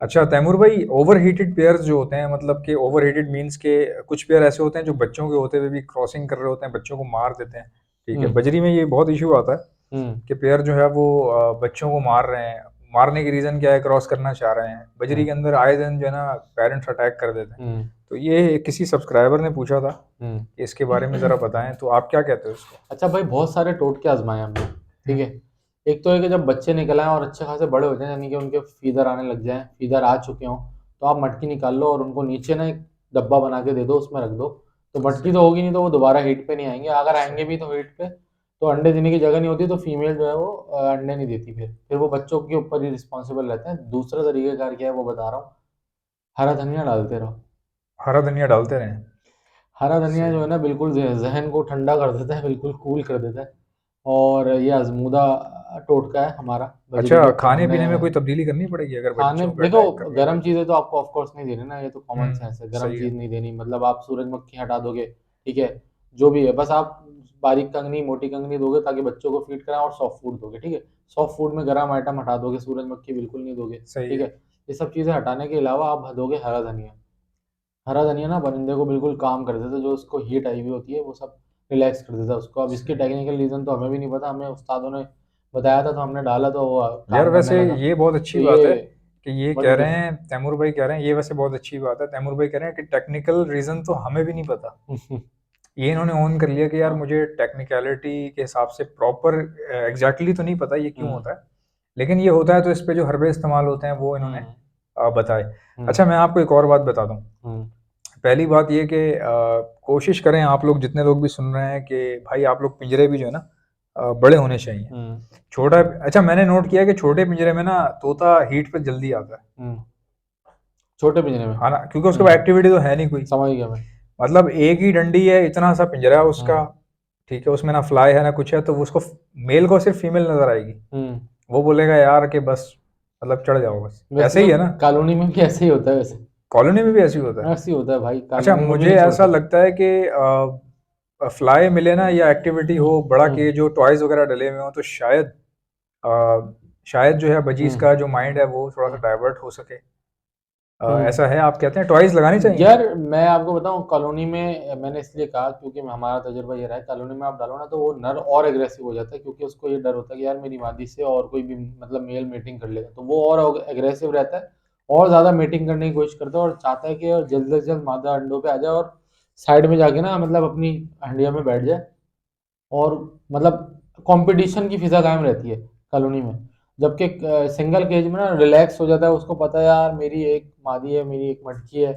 अच्छा तैमूर भाई, overheated pairs जो होते हैं, मतलब कि ओवरहीटेड मींस के कुछ पेयर ऐसे होते हैं जो बच्चों के होते हुए भी क्रॉसिंग कर रहे होते हैं, बच्चों को मार देते हैं। ठीक है, हम्म। बजरी में ये बहुत इशू आता है हम्म। कि पेयर जो है वो बच्चों को मार रहे हैं। मारने की रीजन क्या है? क्रॉस करना चाह रहे हैं। बजरी हम्म। के अंदर आए दिन जो है ना पेरेंट्स अटैक कर देते हैं। हम्म। तो ये किसी सब्सक्राइबर ने पूछा था कि इसके बारे में जरा हम्म। बताएं, तो आप क्या कहते हो इसको? अच्छा भाई, बहुत सारे टोटके आजमाए हमने। ठीक है। हम्म। एक तो है कि जब बच्चे निकल आए और अच्छे खासे बड़े हो जाए, यानी कि उनके फीदर आने लग जाए, फीदर आ चुके हों, तो आप मटकी निकाल लो और उनको नीचे ना एक डब्बा बना के दे दो, उसमें रख दो। तो मटकी सही। तो होगी नहीं, तो वो दोबारा हीट पे नहीं आएंगे। अगर आएंगे सही। भी तो हीट पे, तो अंडे देने की जगह नहीं होती, तो फीमेल जो है वो अंडे नहीं देती। फिर वो बच्चों के ऊपर ही रिस्पॉन्सिबल रहते हैं। दूसरा तरीकेकार क्या है वो बता रहा हूँ। हरा धनिया डालते रहो। हरा धनिया डालते रहें। हरा धनिया जो सही। है ना, बिल्कुल जहन को ठंडा कर देता है, बिल्कुल कूल कर देता है। और ये आजमूदा टोटका है हमारा बजरी के अच्छा, ऊपर खाने हमने। पीने में कोई तबदीली करनी पड़ेगी अगर खाने बच्चों पे देखो, अटैक कर रहा है गर्म कोई? चीजें तो आपको ऑफ कोर्स नहीं देनी ना, ये तो कॉमन सेंस है। गर्म सही है। चीज नहीं देनी, मतलब आप सूरजमुखी हटा दोगे, ठीक है, जो भी है, बस आप बारीक कंगनी मोटी कंगनी दोगे ताकि बच्चों को फीड कराएं, और सॉफ्ट फूड दोगे, ठीक है। सॉफ्ट फूड में गर्म आइटम हटा दोगे, सूरजमुखी बिल्कुल नहीं दोगे, सही ठीक है। है। ये सब चीजें हटाने के अलावा आप दोगे हरा धनिया। हरा धनिया ना परिंदे को बिल्कुल काम कर देता है, जो उसको हीट आई हुई होती है वो सब रिलैक्स कर देता है उसको। अब इसके सही। टेक्निकल रीजन तो हमें भी नहीं पता, हमें उस्तादों ने बताया था तो हमने डाला, तो वो यार काम करने वैसे लगा। ये बहुत अच्छी तो बात है ये कि ये बड़ी कह रहे डिफ हैं, तैमूर भाई कह रहे हैं, ये वैसे बहुत अच्छी बात है। तैमूर भाई कह रहे हैं कि टेक्निकल रीजन तो हमें भी नहीं पता। ये इन्होंने ऑन कर लिया कि यार हाँ। मुझे टेक्निकलिटी के हिसाब से प्रॉपर एग्जैक्टली तो नहीं पता ये क्यों हम्म। होता है, लेकिन ये होता है। तो इस पे जो हर्बे इस्तेमाल होते हैं वो इन्होंने हम्म। बताए। हम्म। अच्छा, मैं आपको एक और बात बता दूं। हम्म। पहली बात ये कि कोशिश करें आप लोग, जितने लोग भी सुन रहे हैं, कि भाई आप लोग पिंजरे भी जो है ना बड़े होने चाहिए। हम्म। छोटा, अच्छा मैंने नोट किया कि छोटे पिंजरे में ना तोता हीट पे जल्दी आता है। हम्म। छोटे पिंजरे में। है ना, क्योंकि उसके पास एक्टिविटी तो है नहीं कोई। समझ गया मैं। मतलब एक ही डंडी है, इतना सा पिंजरा है उसका। हम्म। ठीक है, उसमें ना फ्लाई है ना कुछ है, तो वो उसको मेल को सिर्फ फीमेल नजर आएगी। हम्म। वो बोलेगा यार कि बस, मतलब चढ़ जाओ बस, वैसे ऐसे तो ही है ना। कॉलोनी में भी ऐसे ही होता है वैसे। कॉलोनी में भी ऐसे ही होता है। ऐसे ही होता है भाई, अच्छा, कॉलोनी में भी मुझे नहीं ऐसा छोड़ते। लगता है कि फ्लाई मिले ना या एक्टिविटी हो बड़ा, हम्म। के जो टॉयज वगैरह डले हुए हो, तो शायद शायद जो है बजीज हम्म। का जो माइंड है वो थोड़ा सा हम्म। डाइवर्ट हो सके। हम्म। ऐसा है, आप कहते हैं टॉयज लगानी चाहिए? यार मैं आपको बताऊं, कॉलोनी में मैंने इसलिए कहा क्योंकि हमारा तजुर्बा ये रहा है, कॉलोनी में आप डालो ना तो वो नर और एग्रेसिव हो जाता है, क्योंकि उसको ये डर होता है कि यार मेरी मादी से और कोई भी मतलब मेल मीटिंग कर लेगा, तो वो और एग्रेसिव रहता है, और ज्यादा मीटिंग करने की कोशिश करता है, और चाहता है कि और जल्द से जल्द मादा अंडों पे आ जाए और साइड में जाके ना मतलब अपनी हंडिया में बैठ जाए, और मतलब कंपटीशन की फिजा कायम रहती है कॉलोनी में। जबकि सिंगल केज में ना रिलैक्स हो जाता है, उसको पता है यार मेरी एक मादी है, मेरी एक मटकी है,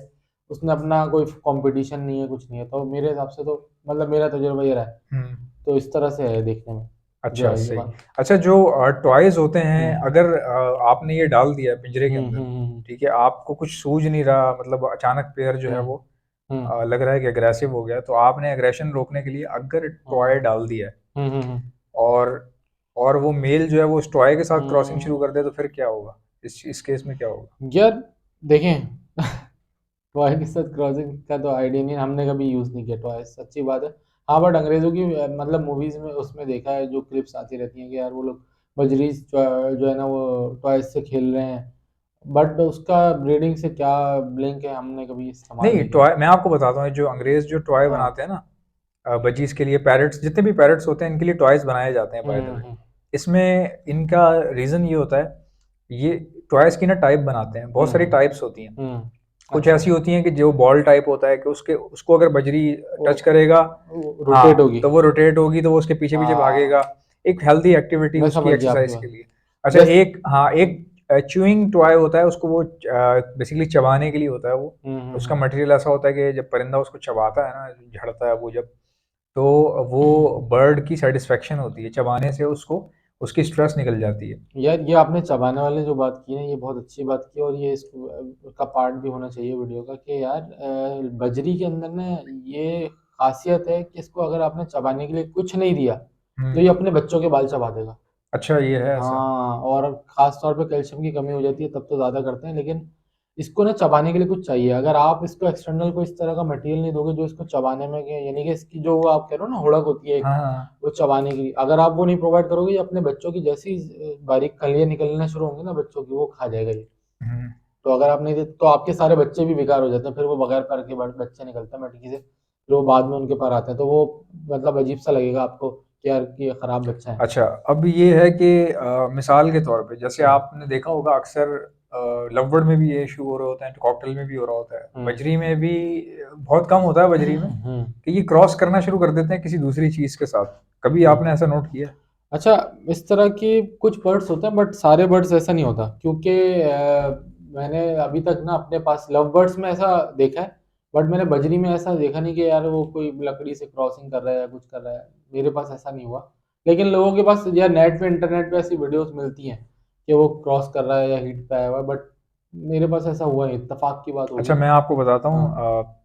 उसने अपना कोई कंपटीशन नहीं है, कुछ नहीं है। तो मेरे हिसाब से तो मतलब मेरा तजुर्बा ये रहा है। हम्म। तो इस तरह से है देखने में, जो अच्छा, है ये सही। बात। अच्छा, जो टॉयज होते हैं, हम्म। अगर आपने ये डाल दिया पिंजरे के हम्म। अंदर, हम्म। ठीक है, आपको कुछ सूझ नहीं रहा, मतलब अचानक पेयर जो है हम्म। वो हम्म। लग रहा है कि अग्रेसिव हो गया, तो आपने एग्रेशन रोकने के लिए अगर हम्म। टॉय डाल दिया है, हम्म। हम्म। और वो मेल जो है वो उस टॉय के साथ क्रॉसिंग शुरू हम्म। कर दे, तो फिर क्या होगा? इस केस में क्या होगा? यार देखें, टॉय के साथ क्रॉसिंग का तो आइडिया नहीं, हमने कभी यूज़ नहीं किया टॉय, सच्ची बात है। हाँ, बट अंग्रेज़ों की मतलब मूवीज़ में उसमें देखा है, जो क्लिप्स आती रहती हैं कि यार वो लोग बजरीज जो है ना वो टॉयज से खेल रहे हैं, बट उसका ब्रीडिंग से क्या लिंक है, हमने कभी इस्तेमाल नहीं, नहीं किया। टॉय मैं आपको बताता हूँ, जो अंग्रेज जो टॉय हाँ। बनाते हैं ना बजीज के लिए, पैरट्स, जितने भी पैरट्स होते हैं इनके लिए टॉयज बनाए जाते हैं, बाय द वे। हम्म। इसमें इनका रीजन ये होता है, ये टॉयज की ना टाइप बनाते हैं, बहुत सारी हम्म। टाइप्स होती हैं। हम्म। कुछ अच्छा। ऐसी होती हैं कि जो बॉल टाइप होता है कि उसके उसको अगर बजरी वो टच करेगा, रोटेट हाँ, होगी। तो वो रोटेट होगी, तो वो उसके पीछे पीछे भागेगा। हाँ, एक हेल्दी एक्टिविटी मैं उसकी समझ गया आपकी एक्सरसाइज के बात। लिए। अच्छा, जैस एक, हाँ, एक च्यूइंग टॉय होता है, उसको वो बेसिकली चबाने के लिए होता है वो। हम्म। उसका हम्म। मटेरियल ऐसा होता है कि जब परिंदा उसको चबाता है ना, झड़ता है वो जब, तो वो बर्ड की सेटिस्फेक्शन होती है, चबाने से उसको उसकी स्ट्रेस निकल जाती है। यार ये आपने चबाने वाले जो बात की ना, ये बहुत अच्छी बात की, और ये का पार्ट भी होना चाहिए वीडियो का, कि यार बजरी के अंदर ना ये खासियत है कि इसको अगर आपने चबाने के लिए कुछ नहीं दिया, तो ये हम्म। अपने बच्चों के बाल चबा देगा। अच्छा, ये है ऐसा? हाँ, और खास तौर पे कैल्शियम की कमी हो जाती है तब तो ज़्यादा करते हैं, लेकिन इसको ना चबाने के लिए कुछ चाहिए। अगर आप इसको एक्सटर्नल कोई इस तरह का मटेरियल नहीं दोगे जो इसको चबाने में यानी कि इसकी जो वो आप कह रहे हो ना हुड़क होती है एक, हाँ, हाँ। वो चबाने की, अगर आप वो नहीं प्रोवाइड करोगे, ये अपने बच्चों की जैसी बारीक कलियां निकलना शुरू होंगी ना बच्चों की, वो खा जाएगा ये। हम्म। तो अगर आप नहीं देते तो आपके सारे बच्चे भी बेकार हो जाते हैं, फिर वो बगैर पैर के बच्चे निकलते हैं मटकी से, फिर वो बाद में उनके पैर आते हैं, तो वो मतलब अजीब सा लगेगा आपको कि यार कि ये खराब बच्चा है। अच्छा, अब ये है कि मिसाल के तौर पे जैसे हम्म आपने देखा होगा अक्सर लवबर्ड में भी ये इशू हो रहा होता है, कॉकटेल में भी हो रहा होता है, हम्म बजरी में भी बहुत कम होता है बजरी में, हम्म कि ये क्रॉस करना शुरू कर देते हैं किसी दूसरी चीज के साथ। कभी हम्म। आपने ऐसा नोट किया है? अच्छा, इस तरह के कुछ बर्ड्स होते हैं, बट सारे बर्ड्स ऐसा नहीं होता, क्योंकि मैंने अभी तक ना अपने पास लव बर्ड्स में ऐसा देखा है, बट मैंने बजरी में ऐसा देखा नहीं कि यार वो कोई लकड़ी से क्रॉसिंग कर रहा है या कुछ कर रहा है। मेरे पास ऐसा नहीं हुआ। लेकिन लोगों के पास या नेट पे इंटरनेट पे ऐसी वीडियोस मिलती हैं कि वो क्रॉस कर रहा है या हीट पे आया हुआ है, बट मेरे पास ऐसा हुआ नहीं, इत्तेफाक की बात अच्छा, होगी। मैं आपको बताता हूँ, हाँ।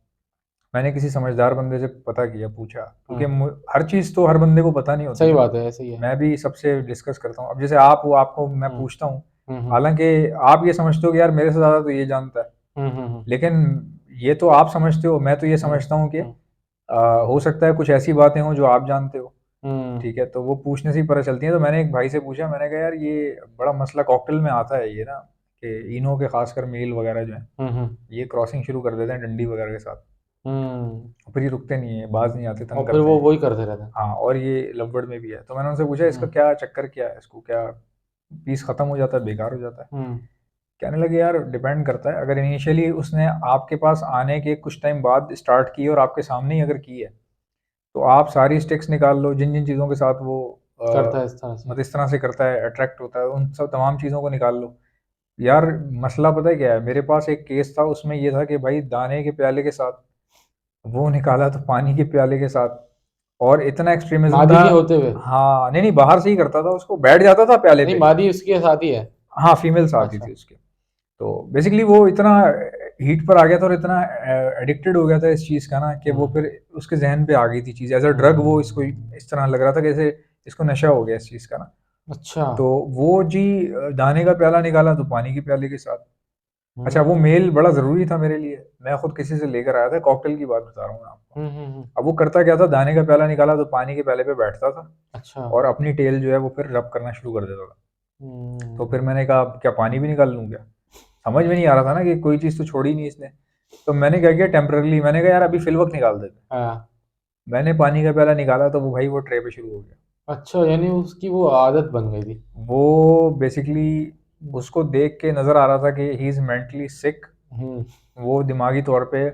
मैंने किसी समझदार बंदे से पता किया, पूछा, क्योंकि हम्म। हर चीज़ तो हर बंदे को पता नहीं होती सही ना। बात है, ऐसे ही है। मैं भी सबसे डिस्कस करता हूँ। अब जैसे आप वो आपको मैं हम्म पूछता हूँ, हम्म हालांकि आप ये समझते हो कि यार मेरे से ज़्यादा तो ये जानता है, हम्म हम्म हम्म लेकिन ये तो आप समझते हो, मैं तो ये हम्म समझता हूँ कि हम्म हो सकता है कुछ ऐसी बातें हों जो आप जानते हो। हम्म ठीक है, तो वो पूछने से ही पता चलती है। तो मैंने एक भाई से पूछा, मैंने कहा यार ये बड़ा मसला कॉकटेल में आता है ये ना, कि इनो के खासकर मेल वगैरह जो हैं, हम्म ये क्रॉसिंग शुरू कर देते हैं डंडी वगैरह के साथ, हम्म। और फिर ये रुकते नहीं है, बाज नहीं आते, तंग और फिर करते वो हैं। वही करते रहते हैं। हाँ, और ये लवबर्ड में भी है। तो मैंने उनसे पूछा इसका हुँ, क्या चक्कर क्या है, इसको क्या पीस खत्म हो जाता है, बेकार हो जाता है? हुँ, कहने लगे यार डिपेंड करता है, अगर इनिशियली उसने आपके पास आने के कुछ टाइम बाद स्टार्ट की और आपके सामने ही अगर की है, तो आप सारी स्टिक्स निकाल लो जिन जिन चीज़ों के साथ वो करता है इस तरह से। मतलब इस तरह से करता है, अट्रैक्ट होता है, उन सब तमाम चीज़ों को निकाल लो। यार मसला पता है क्या है, मेरे पास एक केस था, उसमें ये था कि भाई दाने के प्याले के साथ वो निकाला, तो पानी के प्याले के साथ, और इतना एक्सट्रीमिज्म मादी था। के होते हुए? हाँ, नहीं नहीं, बाहर से ही करता था, उसको बैठ जाता था प्याले नहीं, पे। मादी उसके साथ ही है। हाँ, फीमेल्स आती अच्छा। थी उसके। तो बेसिकली वो इतना हीट पर आ गया था और इतना एडिक्टेड हो गया था इस चीज़ का ना, कि वो हुँ, फिर उसके जहन पे आ गई थी चीज़ एज अ ड्रग। वो इसको हुँ। इस तरह लग रहा था कि जैसे इसको नशा हो गया इस चीज़ का ना। अच्छा। तो वो जी दाने का प्याला निकाला तो पानी के प्याले के साथ। अच्छा, वो हुँ, मेल बड़ा ज़रूरी था मेरे लिए, मैं खुद किसी से लेकर आया था, कॉकटेल की बात बता रहा हूँ मैं आपको। हुँ। अब वो करता क्या था, दाने का प्याला निकाला तो पानी के प्याले पे बैठता था, अच्छा। और अपनी टेल जो है वो फिर रब करना शुरू कर देता था। तो फिर हुँ, मैंने कहा अब क्या पानी भी निकाल लूँ क्या? समझ में नहीं आ रहा था ना कि कोई चीज़ तो छोड़ी नहीं इसने। तो मैंने क्या किया, टेम्परेरीली मैंने कहा यार अभी फ़िल वक़्त निकाल देते हैं। हाँ। मैंने पानी का प्याला निकाला तो वो भाई वो ट्रे पे शुरू हो गया। अच्छा, यानी उसकी वो आदत बन गई थी। वो बेसिकली उसको देख के नज़र आ रहा था कि ही इज़ मेंटली सिक। हुँ। वो दिमागी तौर पे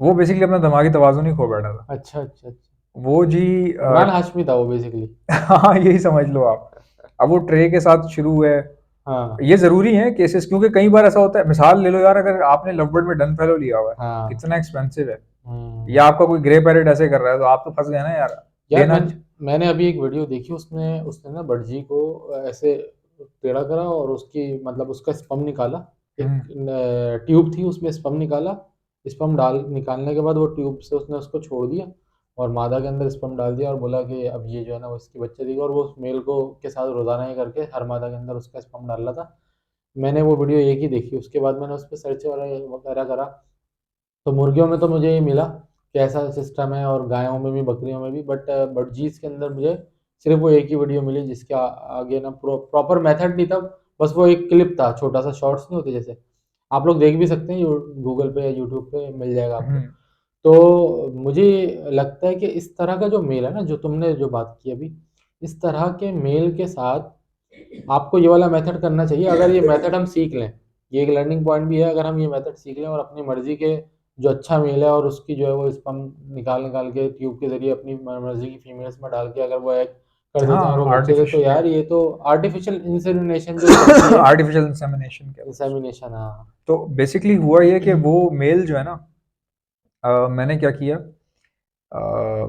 वो बेसिकली अपना दिमागी तवाज़ुन ही खो बैठा था। अच्छा, अच्छा, अच्छा। वो जी इमरान हाशमी था वो बेसिकली। हाँ, यही समझ लो आप। अब वो ट्रे के साथ शुरू हुए। हाँ, ये ज़रूरी है केसेस, क्योंकि कई बार ऐसा होता है, मिसाल ले लो यार, अगर आपने लवबर्ड में डन फेलो लिया हुआ है, हाँ। कितना एक्सपेंसिव है, या हुँ। आपका कोई ग्रे पैरेट ऐसे कर रहा है, तो आप तो फँस गए ना यार। यार देना मैंने अभी एक वीडियो देखी, उसने उसने ना बड़जी को ऐसे टेढ़ा करा और उसकी मतलब उसका स्पम निकाला। एक हुँ, ट्यूब थी, उसमें स्पम निकाला। स्पम डाल निकालने के बाद वो ट्यूब से उसने उसको छोड़ दिया और मादा के अंदर स्पम डाल दिया और बोला कि अब ये जो है ना वो इसके बच्चे देगा, और वो उस मेल को के साथ रोजाना ही करके हर मादा के अंदर उसका स्पम डाल रहा था। मैंने वो वीडियो एक ही देखी, उसके बाद मैंने उस पर सर्च वगैरह करा। तो मुर्गियों में तो मुझे ये मिला कि ऐसा सिस्टम है, और गायों में भी बकरियों में भी, बट बटजीज के अंदर मुझे सिर्फ वो एक ही वीडियो मिली जिसके आगे ना प्रॉपर मेथड नहीं था। बस वो एक क्लिप था, छोटा सा, शॉर्ट्स नहीं होते जैसे, आप लोग देख भी सकते हैं, गूगल पे या यूट्यूब पे मिल जाएगा हुँ। आपको। तो मुझे लगता है कि इस तरह का जो मेल है ना, जो तुमने जो बात की अभी, इस तरह के मेल के साथ आपको ये वाला मेथड करना चाहिए। अगर ये मेथड हम सीख लें, ये एक लर्निंग पॉइंट भी है, अगर हम ये मेथड सीख लें और अपनी मर्जी के जो अच्छा मेल है और उसकी जो है वो स्पर्म निकाल निकाल के ट्यूब के जरिए अपनी मर्जी की फीमेल्स में डाल के अगर वो एग कर देते हैं और हाँ, वो बच्चे दे, तो आर्टिफ़िशियली यार ये तो आर्टिफिशियल इंसेमिनेशन जो चलती है। आर्टिफ़िशियल इंसेमिनेशन कह लो उसको। इंसेमिनेशन, हाँ। तो बेसिकली हुआ ये कि वो मेल जो है ना, मैंने क्या किया,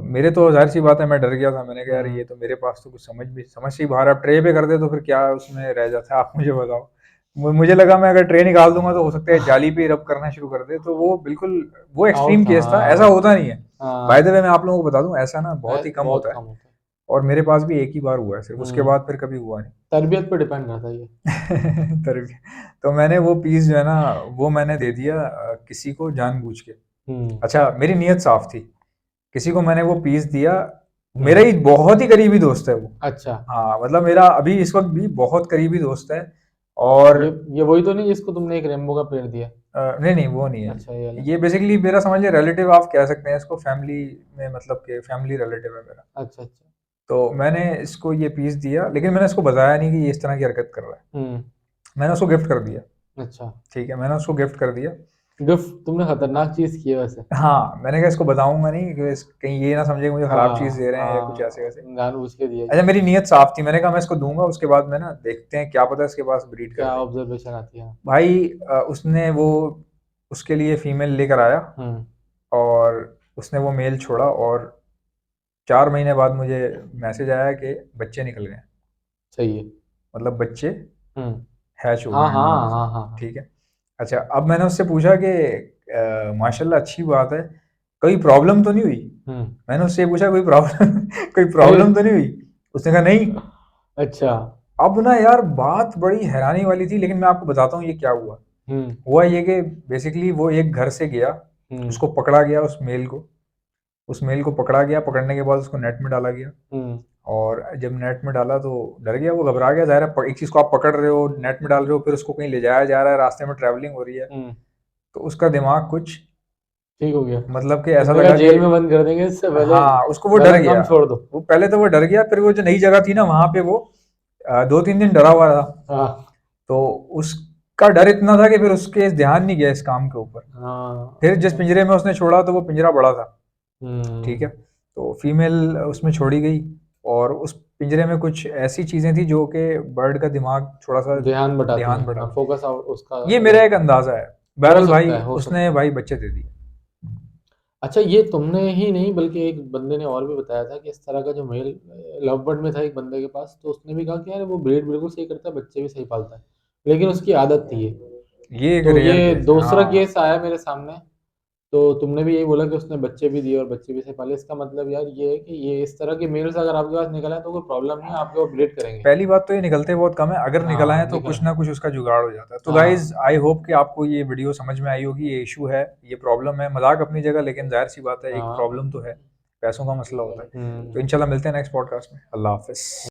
मेरे तो ज़ाहिर-सी बात है मैं डर गया था। मैंने कहा यार हम्म ये तो मेरे पास तो कुछ समझ से ही बाहर है। अब ट्रे पे कर दे तो फिर क्या उसमें रह जाता है, आप मुझे बताओ। मुझे लगा मैं अगर ट्रे निकाल दूँगा तो हो सकता है जाली पे ही रब करना शुरू कर दे, तो वो बिल्कुल वो आउट एक्सट्रीम था, केस था, ऐसा हाँ। होता नहीं है। बाय द हाँ, वे मैं आप लोगों को बता दूँ, ऐसा ना बहुत ही कम बहुत होता है, कम होता है। और मेरे पास भी एक ही बार हुआ है सिर्फ़, उसके हम्म। बाद फिर कभी हुआ नहीं। तरबियत पे डिपेंड करता है ये। तरकीब। तो मैंने वो पीस जो है ना, वो मैंने दे दिया किसी को जानबूझ के। हम्म अच्छा, मेरी नीयत साफ़ थी। किसी को मैंने वो पीस दिया, मेरा हम्म। ही बहुत ही करीबी दोस्त है वो। अच्छा। हाँ, मतलब मेरा अभी इस वक़्त भी बहुत करीबी दोस्त है, और ये वही तो नहीं जिसको तुमने एक रेम्बो का पेड़ दिया? नहीं नहीं वो नहीं है। अच्छा, ये वाला। ये बेसिकली मेरा समझ लिया रिलेटिव आप कह सकते हैं इसको, फैमिली में मतलब कि फैमिली रिलेटिव है मेरा। अच्छा, अच्छा। तो मैंने इसको ये पीस दिया, लेकिन मैंने इसको बताया नहीं कि ये इस तरह की हरकत कर रहा है। हम्म। मैंने उसको गिफ्ट कर दिया। अच्छा। ठीक है, मैंने उसको गिफ्ट कर दिया। गिफ्ट तुमने खतरनाक चीज की है वैसे। हाँ, मैंने कहा इसको बताऊंगा नहीं कि कहीं ये ना समझे कि मुझे खराब चीज़ हाँ, दे रहे हैं या कुछ ऐसे हाँ, वैसे। जानबूझ के दिया अच्छा, जाए। मेरी नीयत साफ थी, मैंने कहा मैं इसको दूंगा, उसके बाद मैं ना देखते हैं क्या पता इसके पास ब्रीड कर क्या दे। ऑब्जर्वेशन आती है? भाई उसने वो उसके लिए फीमेल लेकर आया, हम्म। और उसने वो मेल छोड़ा, और 4 महीने बाद मुझे मैसेज आया कि बच्चे निकल गए। सही है। मतलब बच्चे हम्म। हैच हो गए हाँ, हैं हाँ, दोनों से। हाँ, हाँ, हाँ। ठीक है। अच्छा, अब मैंने उससे पूछा कि माशाल्लाह अच्छी बात है, कोई प्रॉब्लम तो नहीं हुई? हम्म। मैंने उससे ये पूछा कोई प्रॉब्लम कोई फिर? प्रॉब्लम तो नहीं हुई? उसने कहा नहीं। अच्छा। अब ना यार बात बड़ी हैरानी वाली थी, लेकिन मैं आपको बताता हूँ ये क्या हुआ। हम्म। हुआ ये कि बेसिकली वो एक घर से गया, हम्म। उसको पकड़ा गया, उस मेल को पकड़ा गया, पकड़ने के बाद उसको नेट में डाला गया। हम्म। और जब नेट में डाला तो डर गया, वो घबरा गया, ज़ाहिर है एक चीज़ को आप पकड़ रहे हो, नेट में डाल रहे हो, फिर उसको कहीं ले जाया जा रहा है, रास्ते में ट्रैवलिंग हो रही है, हम्म। तो उसका दिमाग कुछ ठीक हो गया। मतलब कि ऐसा उसने कहा लगा कि जेल में बंद कर देंगे, इससे पहले हाँ, उसको वो डर गलत गया। काम छोड़ दो। वो पहले तो वो डर गया, फिर वो जो नई जगह थी ना वहाँ पे वो 2-3 दिन डरा हुआ था। हाँ, तो उसका डर इतना था कि फिर उसके ध्यान नहीं गया इस काम के ऊपर। फिर जिस हाँ। पिंजरे में उसने छोड़ा तो वो पिंजरा बड़ा था। ठीक है, हम्म। तो फीमेल उसमें छोड़ी गई, और उस पिंजरे में कुछ ऐसी चीज़ें थी जो कि बर्ड का दिमाग थोड़ा सा ध्यान बटाती ध्यान हैं, बढ़ा। हाँ, फोकस आउट उसका ये मेरा अलग एक था। अंदाज़ा है। हो बहरहाल भाई सकता है, हो उसने सकता है। भाई बच्चे दे दिए। अच्छा, ये तुमने ही नहीं बल्कि एक बंदे ने और भी बताया था कि इस तरह का जो मेल लव बर्ड में था एक बंदे के पास, तो उसने भी कहा कि यार वो ब्रीड बिल्कुल सही करता है, बच्चे भी सही पालता है, लेकिन उसकी आदत थी ये। ये एक तो रेयर ये केस है, दूसरा हाँ। केस आया मेरे सामने। तो तुमने भी यही बोला कि उसने बच्चे भी दिए और बच्चे भी सही पाले। इसका मतलब यार ये है कि ये इस तरह के मेल्स अगर आपके पास निकला है तो कोई प्रॉब्लम नहीं है, आपके वो ब्रीड करेंगे। पहली बात तो ये निकलते बहुत कम है, अगर निकल आए हाँ, तो निकला कुछ है। ना कुछ उसका जुगाड़ हो जाता है। तो गाइज हाँ, आई होप कि आपको ये वीडियो समझ में आई होगी, ये इशू है, ये प्रॉब्लम है, मजाक अपनी जगह, लेकिन जाहिर सी बात है एक हाँ। प्रॉब्लम तो है, पैसों का मसला होता है। तो हम्म। इंशाल्लाह मिलते हैं नेक्स्ट पॉडकास्ट में। अल्लाह हाफिज।